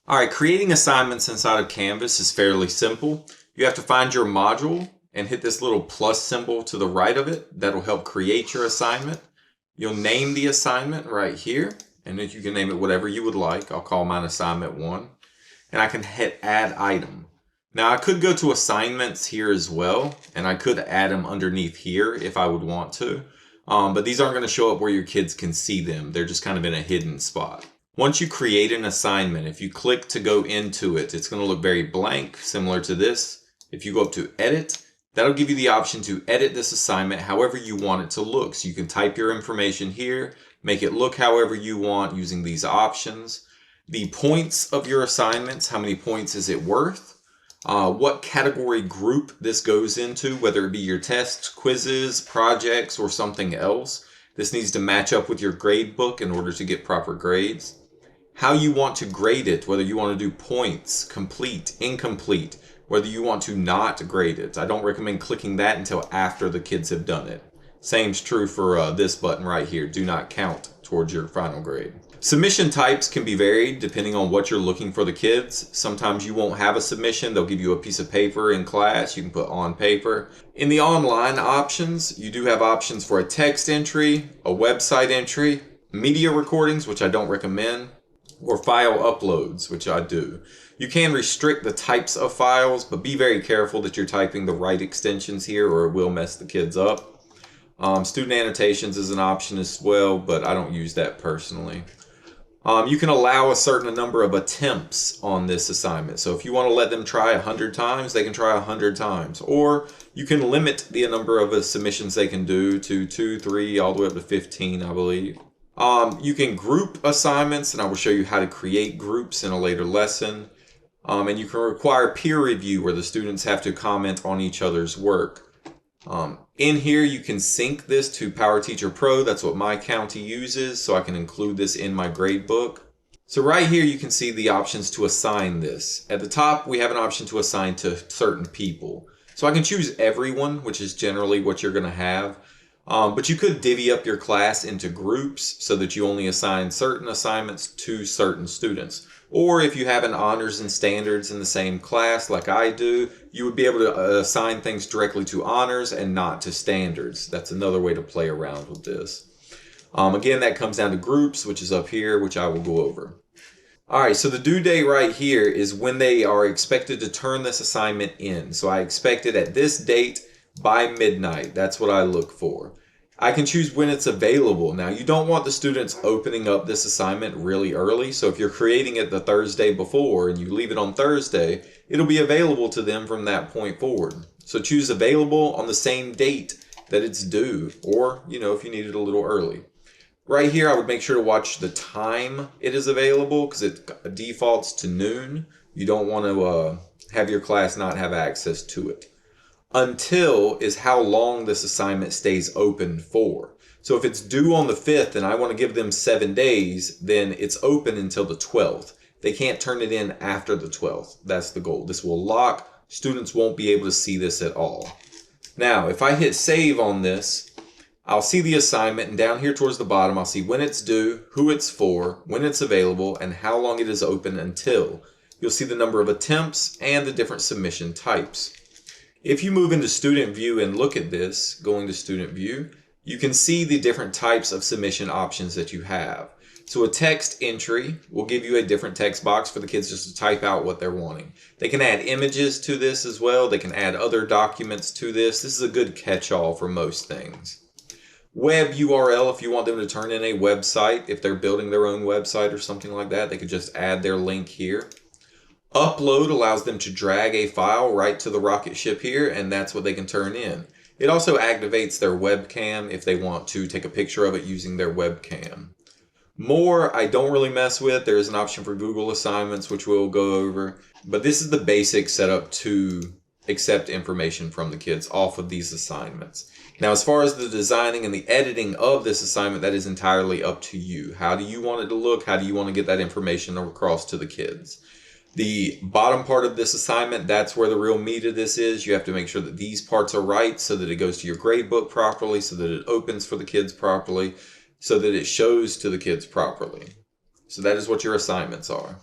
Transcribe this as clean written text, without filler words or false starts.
All right, creating assignments inside of Canvas is fairly simple. You have to find your module and hit this little plus symbol to the right of it. That'll help create your assignment. You'll name the assignment right here, and then you can name it whatever you would like. I'll call mine assignment 1, and I can hit add item. Now I could go to assignments here as well, and I could add them underneath here if I would want to. But these aren't going to show up where your kids can see them. They're just kind of in a hidden spot. Once you create an assignment, if you click to go into it, it's going to look very blank, similar to this. If you go up to edit, that'll give you the option to edit this assignment however you want it to look. So you can type your information here, make it look however you want using these options. The points of your assignments, how many points is it worth? What category group this goes into, whether it be your tests, quizzes, projects, or something else. This needs to match up with your grade book in order to get proper grades. How you want to grade it, whether you want to do points, complete, incomplete, whether you want to not grade it. I don't recommend clicking that until after the kids have done it. Same's true for this button right here, do not count towards your final grade. Submission types can be varied depending on what you're looking for the kids. Sometimes you won't have a submission. They'll give you a piece of paper in class. You can put on paper. In the online options, you do have options for a text entry, a website entry, media recordings, which I don't recommend, or file uploads, which I do. You can restrict the types of files, but be very careful that you're typing the right extensions here or it will mess the kids up. Student annotations is an option as well, but I don't use that personally. You can allow a certain number of attempts on this assignment. So if you want to let them try 100 times, they can try 100 times. Or you can limit the number of submissions they can do to 2, 3, all the way up to 15, I believe. You can group assignments, and I will show you how to create groups in a later lesson. And you can require peer review where the students have to comment on each other's work. In here you can sync this to PowerTeacher Pro. That's what my county uses, so I can include this in my grade book. So right here you can see the options to assign this. At the top we have an option to assign to certain people. So I can choose everyone, which is generally what you're going to have. But you could divvy up your class into groups so that you only assign certain assignments to certain students. Or if you have an honors and standards in the same class like I do, you would be able to assign things directly to honors and not to standards. That's another way to play around with this. Again, that comes down to groups, which is up here, which I will go over. Alright, so the due date right here is when they are expected to turn this assignment in. So I expect it at this date by midnight. That's what I look for. I can choose when it's available. Now, you don't want the students opening up this assignment really early. So if you're creating it the Thursday before and you leave it on Thursday, it'll be available to them from that point forward. So choose available on the same date that it's due, or, if you need it a little early. Right here, I would make sure to watch the time it is available because it defaults to noon. You don't want to have your class not have access to it. Until is how long this assignment stays open for. So if it's due on the 5th and I want to give them 7 days, then it's open until the 12th. They can't turn it in after the 12th. That's the goal. This will lock. Students won't be able to see this at all. Now, if I hit save on this, I'll see the assignment, and down here towards the bottom, I'll see when it's due, who it's for, when it's available, and how long it is open until. You'll see the number of attempts and the different submission types. If you move into Student View and look at this, going to Student View, you can see the different types of submission options that you have. So a text entry will give you a different text box for the kids just to type out what they're wanting. They can add images to this as well. They can add other documents to this. This is a good catch-all for most things. Web URL, if you want them to turn in a website, if they're building their own website or something like that, they could just add their link here. Upload allows them to drag a file right to the rocket ship here, and that's what they can turn in. It also activates their webcam if they want to take a picture of it using their webcam. More, I don't really mess with. There is an option for Google assignments, which we'll go over. But this is the basic setup to accept information from the kids off of these assignments. Now, as far as the designing and the editing of this assignment, that is entirely up to you. How do you want it to look? How do you want to get that information across to the kids? The bottom part of this assignment, that's where the real meat of this is. You have to make sure that these parts are right so that it goes to your grade book properly, so that it opens for the kids properly, so that it shows to the kids properly. So that is what your assignments are.